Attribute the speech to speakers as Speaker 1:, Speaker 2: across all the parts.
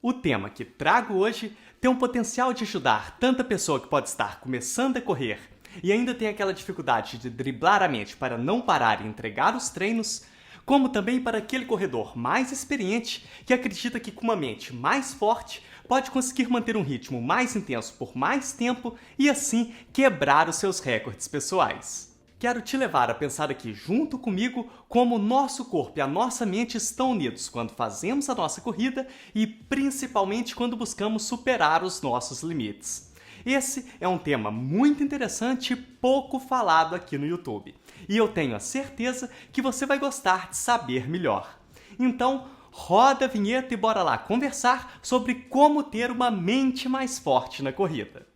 Speaker 1: O tema que trago hoje tem um potencial de ajudar tanto a pessoa que pode estar começando a correr e ainda tem aquela dificuldade de driblar a mente para não parar e entregar os treinos, como também para aquele corredor mais experiente que acredita que com uma mente mais forte pode conseguir manter um ritmo mais intenso por mais tempo e assim quebrar os seus recordes pessoais. Quero te levar a pensar aqui junto comigo como o nosso corpo e a nossa mente estão unidos quando fazemos a nossa corrida e principalmente quando buscamos superar os nossos limites. Esse é um tema muito interessante e pouco falado aqui no YouTube. E eu tenho a certeza que você vai gostar de saber melhor. Então, roda a vinheta e bora lá conversar sobre como ter uma mente mais forte na corrida.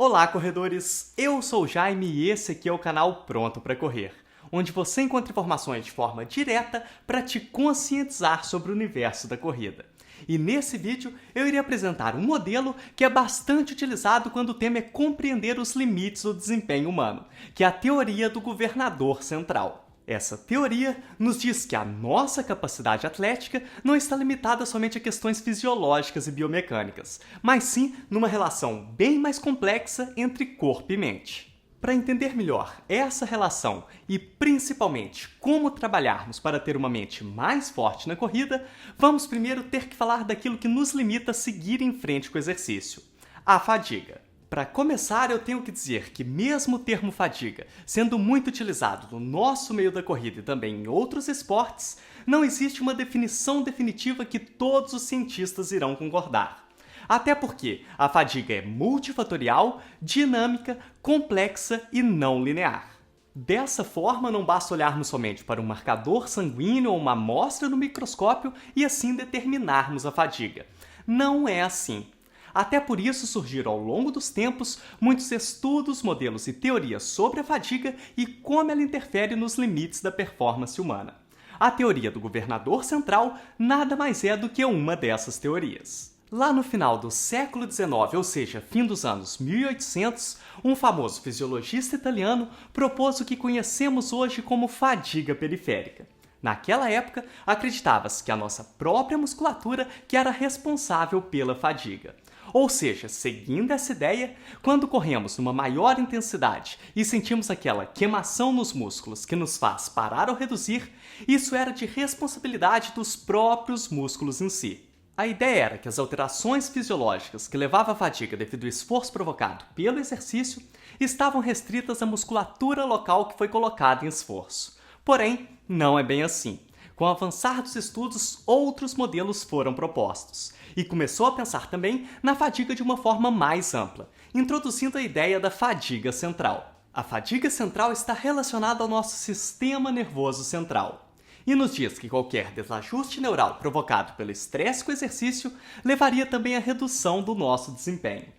Speaker 1: Olá, corredores! Eu sou o Jaime e esse aqui é o canal Pronto para Correr, onde você encontra informações de forma direta para te conscientizar sobre o universo da corrida. E nesse vídeo eu irei apresentar um modelo que é bastante utilizado quando o tema é compreender os limites do desempenho humano, que é a teoria do governador central. Essa teoria nos diz que a nossa capacidade atlética não está limitada somente a questões fisiológicas e biomecânicas, mas sim numa relação bem mais complexa entre corpo e mente. Para entender melhor essa relação e, principalmente, como trabalharmos para ter uma mente mais forte na corrida, vamos primeiro ter que falar daquilo que nos limita a seguir em frente com o exercício: a fadiga. Para começar, eu tenho que dizer que mesmo o termo fadiga, sendo muito utilizado no nosso meio da corrida e também em outros esportes, não existe uma definição definitiva que todos os cientistas irão concordar. Até porque a fadiga é multifatorial, dinâmica, complexa e não linear. Dessa forma, não basta olharmos somente para um marcador sanguíneo ou uma amostra no microscópio e assim determinarmos a fadiga. Não é assim. Até por isso surgiram ao longo dos tempos muitos estudos, modelos e teorias sobre a fadiga e como ela interfere nos limites da performance humana. A teoria do governador central nada mais é do que uma dessas teorias. Lá no final do século XIX, ou seja, fim dos anos 1800, um famoso fisiologista italiano propôs o que conhecemos hoje como fadiga periférica. Naquela época, acreditava-se que a nossa própria musculatura que era responsável pela fadiga. Ou seja, seguindo essa ideia, quando corremos numa maior intensidade e sentimos aquela queimação nos músculos que nos faz parar ou reduzir, isso era de responsabilidade dos próprios músculos em si. A ideia era que as alterações fisiológicas que levavam à fadiga devido ao esforço provocado pelo exercício estavam restritas à musculatura local que foi colocada em esforço. Porém, não é bem assim. Com o avançar dos estudos, outros modelos foram propostos, e começou a pensar também na fadiga de uma forma mais ampla, introduzindo a ideia da fadiga central. A fadiga central está relacionada ao nosso sistema nervoso central, e nos diz que qualquer desajuste neural provocado pelo estresse com o exercício levaria também à redução do nosso desempenho.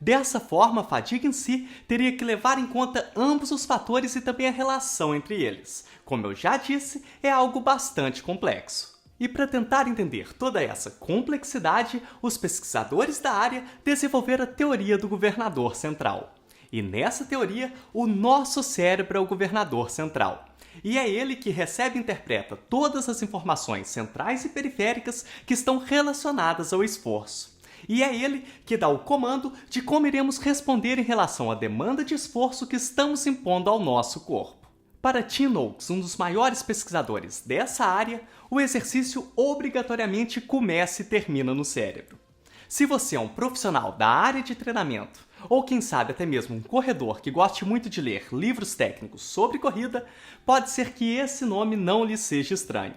Speaker 1: Dessa forma, a fadiga em si teria que levar em conta ambos os fatores e também a relação entre eles. Como eu já disse, é algo bastante complexo. E para tentar entender toda essa complexidade, os pesquisadores da área desenvolveram a teoria do governador central. E nessa teoria, o nosso cérebro é o governador central. E é ele que recebe e interpreta todas as informações centrais e periféricas que estão relacionadas ao esforço. E é ele que dá o comando de como iremos responder em relação à demanda de esforço que estamos impondo ao nosso corpo. Para Tim Noakes, um dos maiores pesquisadores dessa área, o exercício obrigatoriamente começa e termina no cérebro. Se você é um profissional da área de treinamento, ou quem sabe até mesmo um corredor que goste muito de ler livros técnicos sobre corrida, pode ser que esse nome não lhe seja estranho.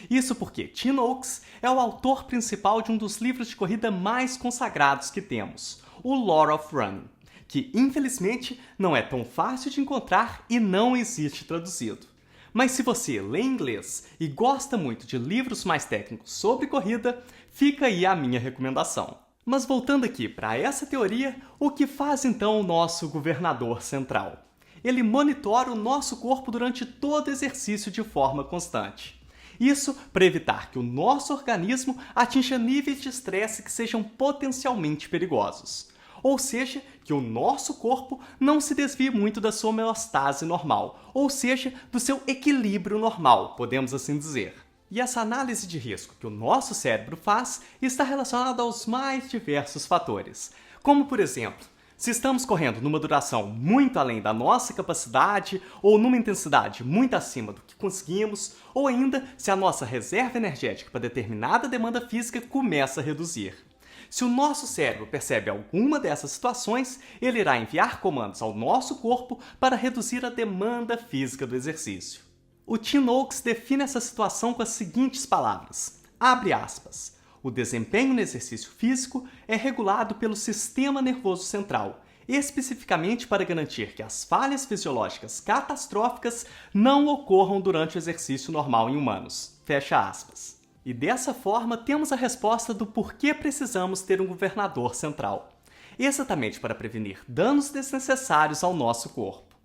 Speaker 1: Isso porque Tim Noakes é o autor principal de um dos livros de corrida mais consagrados que temos, o Lore of Running, que infelizmente não é tão fácil de encontrar e não existe traduzido. Mas se você lê inglês e gosta muito de livros mais técnicos sobre corrida, fica aí a minha recomendação. Mas voltando aqui para essa teoria, o que faz então o nosso governador central? Ele monitora o nosso corpo durante todo o exercício de forma constante. Isso para evitar que o nosso organismo atinja níveis de estresse que sejam potencialmente perigosos. ou seja, que o nosso corpo não se desvie muito da sua homeostase normal, ou seja, do seu equilíbrio normal, podemos assim dizer. E essa análise de risco que o nosso cérebro faz está relacionada aos mais diversos fatores, como por exemplo, se estamos correndo numa duração muito além da nossa capacidade ou numa intensidade muito acima do que conseguimos, ou ainda se a nossa reserva energética para determinada demanda física começa a reduzir. Se o nosso cérebro percebe alguma dessas situações, ele irá enviar comandos ao nosso corpo para reduzir a demanda física do exercício. O Tim Noakes define essa situação com as seguintes palavras, abre aspas, o desempenho no exercício físico é regulado pelo sistema nervoso central, especificamente para garantir que as falhas fisiológicas catastróficas não ocorram durante o exercício normal em humanos. Fecha aspas. E dessa forma temos a resposta do porquê precisamos ter um governador central. Exatamente para prevenir danos desnecessários ao nosso corpo.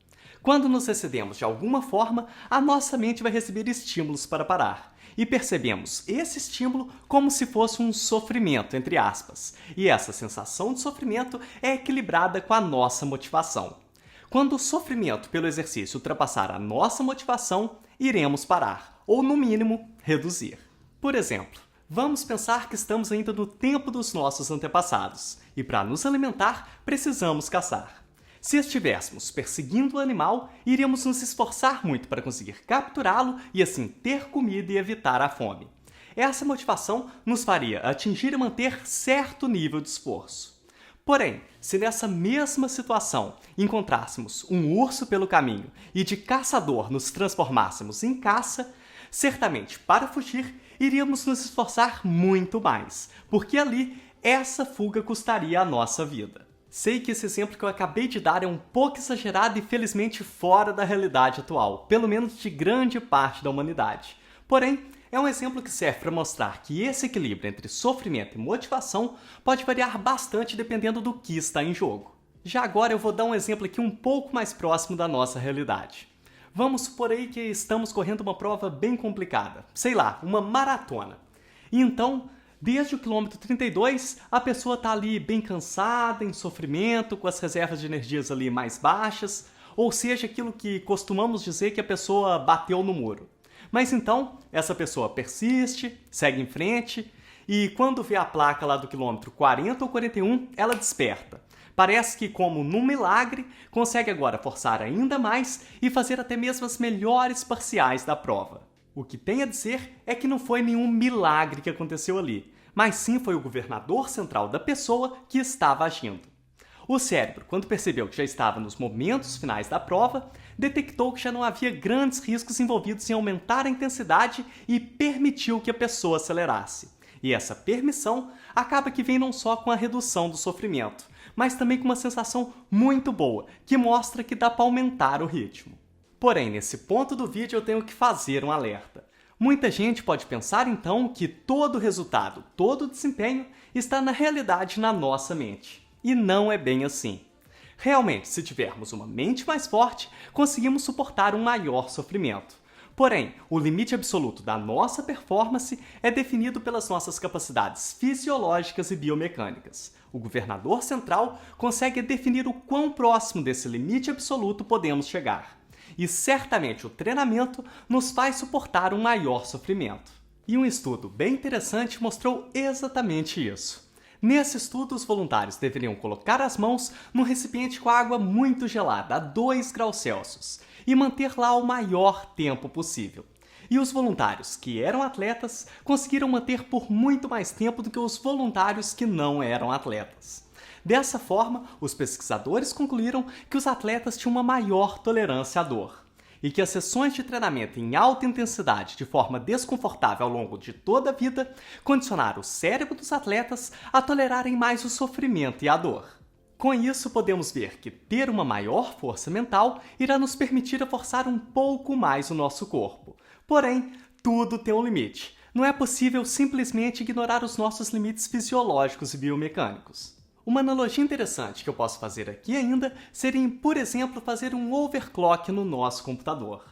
Speaker 1: Quando nos excedemos de alguma forma, a nossa mente vai receber estímulos para parar. E percebemos esse estímulo como se fosse um sofrimento, entre aspas. E essa sensação de sofrimento é equilibrada com a nossa motivação. Quando o sofrimento pelo exercício ultrapassar a nossa motivação, iremos parar, ou no mínimo, reduzir. Por exemplo, vamos pensar que estamos ainda no tempo dos nossos antepassados, e para nos alimentar, precisamos caçar. Se estivéssemos perseguindo o animal, iríamos nos esforçar muito para conseguir capturá-lo e assim ter comida e evitar a fome. Essa motivação nos faria atingir e manter certo nível de esforço. Porém, se nessa mesma situação encontrássemos um urso pelo caminho e de caçador nos transformássemos em caça, certamente para fugir iríamos nos esforçar muito mais, porque ali essa fuga custaria a nossa vida. Sei que esse exemplo que eu acabei de dar é um pouco exagerado e felizmente fora da realidade atual, pelo menos de grande parte da humanidade. Porém, é um exemplo que serve para mostrar que esse equilíbrio entre sofrimento e motivação pode variar bastante dependendo do que está em jogo. Já agora eu vou dar um exemplo aqui um pouco mais próximo da nossa realidade. Vamos supor aí que estamos correndo uma prova bem complicada, sei lá, uma maratona. E então, desde o quilômetro 32, a pessoa está ali bem cansada, em sofrimento, com as reservas de energias ali mais baixas, ou seja, aquilo que costumamos dizer que a pessoa bateu no muro. Mas então, essa pessoa persiste, segue em frente, e quando vê a placa lá do quilômetro 40 ou 41, ela desperta. Parece que, como num milagre, consegue agora forçar ainda mais e fazer até mesmo as melhores parciais da prova. O que tem a dizer é que não foi nenhum milagre que aconteceu ali, mas sim foi o governador central da pessoa que estava agindo. O cérebro, quando percebeu que já estava nos momentos finais da prova, detectou que já não havia grandes riscos envolvidos em aumentar a intensidade e permitiu que a pessoa acelerasse. E essa permissão acaba que vem não só com a redução do sofrimento, mas também com uma sensação muito boa, que mostra que dá para aumentar o ritmo. Porém, nesse ponto do vídeo eu tenho que fazer um alerta. Muita gente pode pensar então que todo o resultado, todo o desempenho está na realidade na nossa mente. E não é bem assim. Realmente, se tivermos uma mente mais forte, conseguimos suportar um maior sofrimento. Porém, o limite absoluto da nossa performance é definido pelas nossas capacidades fisiológicas e biomecânicas. O governador central consegue definir o quão próximo desse limite absoluto podemos chegar. E certamente o treinamento nos faz suportar um maior sofrimento. E um estudo bem interessante mostrou exatamente isso. Nesse estudo, os voluntários deveriam colocar as mãos num recipiente com água muito gelada, a 2 graus Celsius, e manter lá o maior tempo possível. E os voluntários que eram atletas conseguiram manter por muito mais tempo do que os voluntários que não eram atletas. Dessa forma, os pesquisadores concluíram que os atletas tinham uma maior tolerância à dor e que as sessões de treinamento em alta intensidade de forma desconfortável ao longo de toda a vida condicionaram o cérebro dos atletas a tolerarem mais o sofrimento e a dor. Com isso, podemos ver que ter uma maior força mental irá nos permitir forçar um pouco mais o nosso corpo. Porém, tudo tem um limite. Não é possível simplesmente ignorar os nossos limites fisiológicos e biomecânicos. Uma analogia interessante que eu posso fazer aqui ainda seria, por exemplo, fazer um overclock no nosso computador.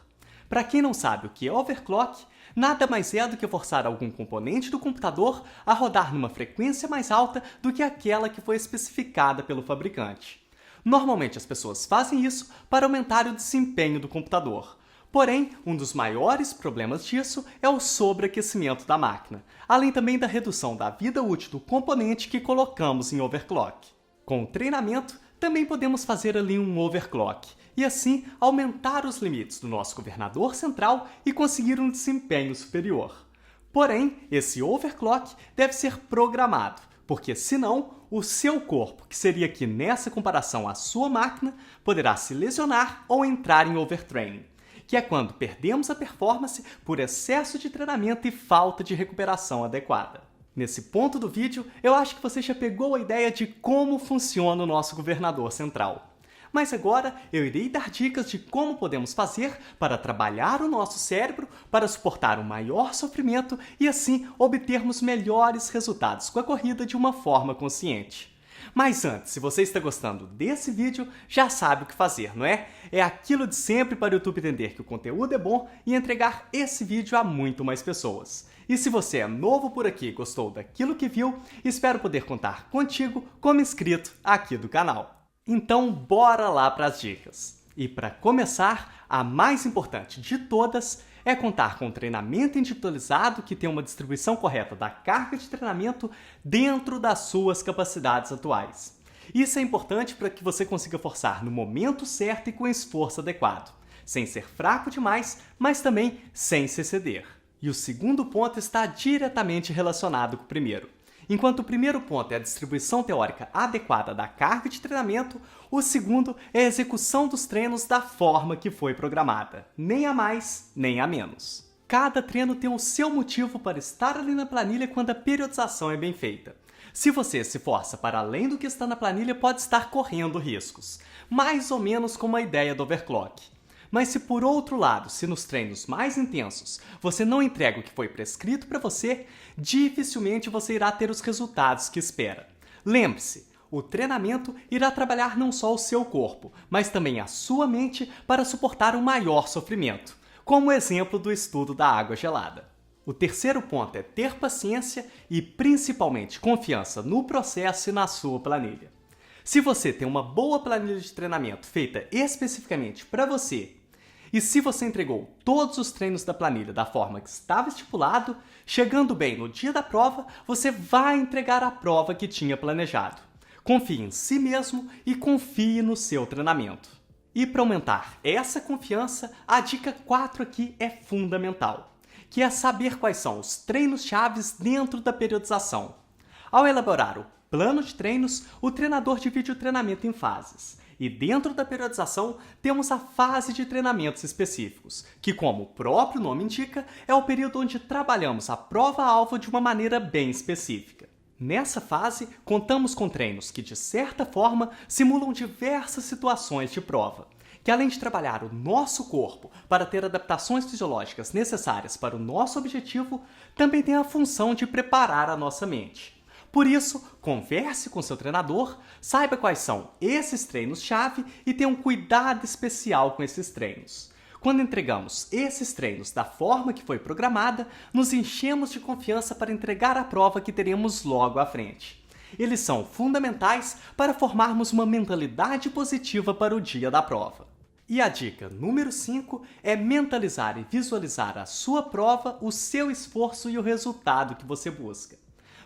Speaker 1: Para quem não sabe o que é overclock, nada mais é do que forçar algum componente do computador a rodar numa frequência mais alta do que aquela que foi especificada pelo fabricante. Normalmente as pessoas fazem isso para aumentar o desempenho do computador. Porém, um dos maiores problemas disso é o sobreaquecimento da máquina, além também da redução da vida útil do componente que colocamos em overclock. Com o treinamento, também podemos fazer ali um overclock, e assim aumentar os limites do nosso governador central e conseguir um desempenho superior. Porém, esse overclock deve ser programado, porque senão o seu corpo, que seria aqui nessa comparação a sua máquina, poderá se lesionar ou entrar em overtraining, que é quando perdemos a performance por excesso de treinamento e falta de recuperação adequada. Nesse ponto do vídeo, eu acho que você já pegou a ideia de como funciona o nosso governador central. Mas agora eu irei dar dicas de como podemos fazer para trabalhar o nosso cérebro para suportar um maior sofrimento e assim obtermos melhores resultados com a corrida de uma forma consciente. Mas antes, se você está gostando desse vídeo, já sabe o que fazer, não é? É aquilo de sempre para o YouTube entender que o conteúdo é bom e entregar esse vídeo a muito mais pessoas. E se você é novo por aqui e gostou daquilo que viu, espero poder contar contigo como inscrito aqui do canal. Então, bora lá para as dicas. E para começar, a mais importante de todas é contar com um treinamento individualizado que tenha uma distribuição correta da carga de treinamento dentro das suas capacidades atuais. Isso é importante para que você consiga forçar no momento certo e com esforço adequado, sem ser fraco demais, mas também sem se exceder. E o segundo ponto está diretamente relacionado com o primeiro. Enquanto o primeiro ponto é a distribuição teórica adequada da carga de treinamento, o segundo é a execução dos treinos da forma que foi programada, nem a mais, nem a menos. Cada treino tem o seu motivo para estar ali na planilha quando a periodização é bem feita. Se você se força para além do que está na planilha, pode estar correndo riscos, mais ou menos como a ideia do overclock. Mas se por outro lado, se nos treinos mais intensos você não entrega o que foi prescrito para você, dificilmente você irá ter os resultados que espera. Lembre-se, o treinamento irá trabalhar não só o seu corpo, mas também a sua mente para suportar um maior sofrimento, como o exemplo do estudo da água gelada. O terceiro ponto é ter paciência e principalmente confiança no processo e na sua planilha. Se você tem uma boa planilha de treinamento feita especificamente para você, e se você entregou todos os treinos da planilha da forma que estava estipulado, chegando bem no dia da prova, você vai entregar a prova que tinha planejado. Confie em si mesmo e confie no seu treinamento. E para aumentar essa confiança, a dica 4 aqui é fundamental, que é saber quais são os treinos-chave dentro da periodização. Ao elaborar o plano de treinos, o treinador divide o treinamento em fases. E dentro da periodização, temos a fase de treinamentos específicos, que, como o próprio nome indica, é o período onde trabalhamos a prova-alvo de uma maneira bem específica. Nessa fase, contamos com treinos que, de certa forma, simulam diversas situações de prova, que além de trabalhar o nosso corpo para ter adaptações fisiológicas necessárias para o nosso objetivo, também tem a função de preparar a nossa mente. Por isso, converse com seu treinador, saiba quais são esses treinos-chave e tenha um cuidado especial com esses treinos. Quando entregamos esses treinos da forma que foi programada, nos enchemos de confiança para entregar a prova que teremos logo à frente. Eles são fundamentais para formarmos uma mentalidade positiva para o dia da prova. E a dica número 5 é mentalizar e visualizar a sua prova, o seu esforço e o resultado que você busca.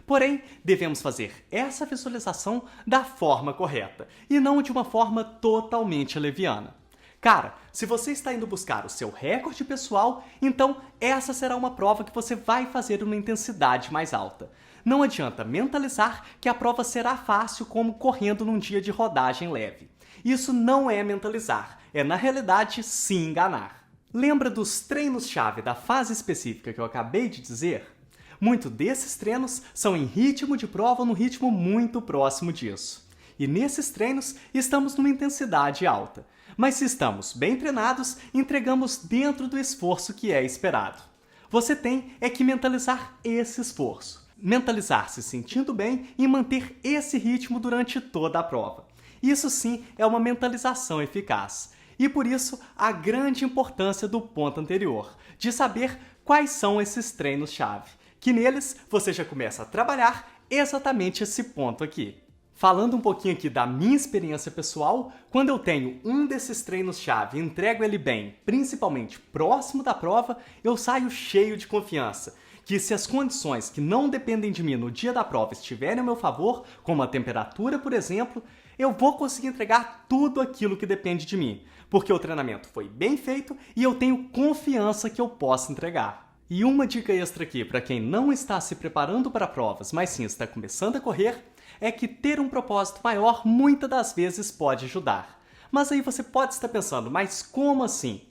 Speaker 1: Porém, devemos fazer essa visualização da forma correta, e não de uma forma totalmente leviana. Cara, se você está indo buscar o seu recorde pessoal, então essa será uma prova que você vai fazer uma intensidade mais alta. Não adianta mentalizar que a prova será fácil como correndo num dia de rodagem leve. Isso não é mentalizar, é na realidade se enganar. Lembra dos treinos-chave da fase específica que eu acabei de dizer? Muitos desses treinos são em ritmo de prova ou num ritmo muito próximo disso. E nesses treinos estamos numa intensidade alta. Mas se estamos bem treinados, entregamos dentro do esforço que é esperado. Você tem que mentalizar esse esforço. Mentalizar se sentindo bem e manter esse ritmo durante toda a prova. Isso sim é uma mentalização eficaz. E por isso, a grande importância do ponto anterior, de saber quais são esses treinos-chave, que neles você já começa a trabalhar exatamente esse ponto aqui. Falando um pouquinho aqui da minha experiência pessoal, quando eu tenho um desses treinos-chave e entrego ele bem, principalmente próximo da prova, eu saio cheio de confiança. Que se as condições que não dependem de mim no dia da prova estiverem a meu favor, como a temperatura, por exemplo, eu vou conseguir entregar tudo aquilo que depende de mim, porque o treinamento foi bem feito e eu tenho confiança que eu posso entregar. E uma dica extra aqui para quem não está se preparando para provas, mas sim está começando a correr, é que ter um propósito maior muitas das vezes pode ajudar. Mas aí você pode estar pensando, mas como assim?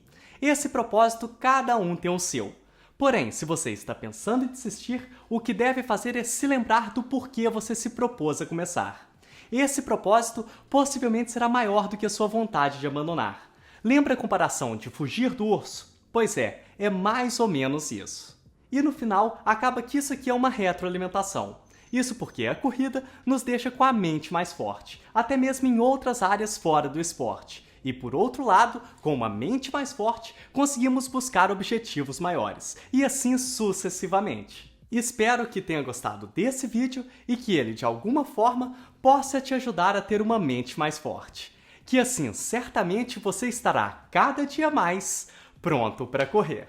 Speaker 1: Esse propósito cada um tem o seu. Porém, se você está pensando em desistir, o que deve fazer é se lembrar do porquê você se propôs a começar. Esse propósito possivelmente será maior do que a sua vontade de abandonar. Lembra a comparação de fugir do urso? Pois é mais ou menos isso. E no final, acaba que isso aqui é uma retroalimentação. Isso porque a corrida nos deixa com a mente mais forte, até mesmo em outras áreas fora do esporte. E por outro lado, com uma mente mais forte, conseguimos buscar objetivos maiores, e assim sucessivamente. Espero que tenha gostado desse vídeo e que ele, de alguma forma, possa te ajudar a ter uma mente mais forte. Que assim, certamente você estará cada dia mais pronto para correr.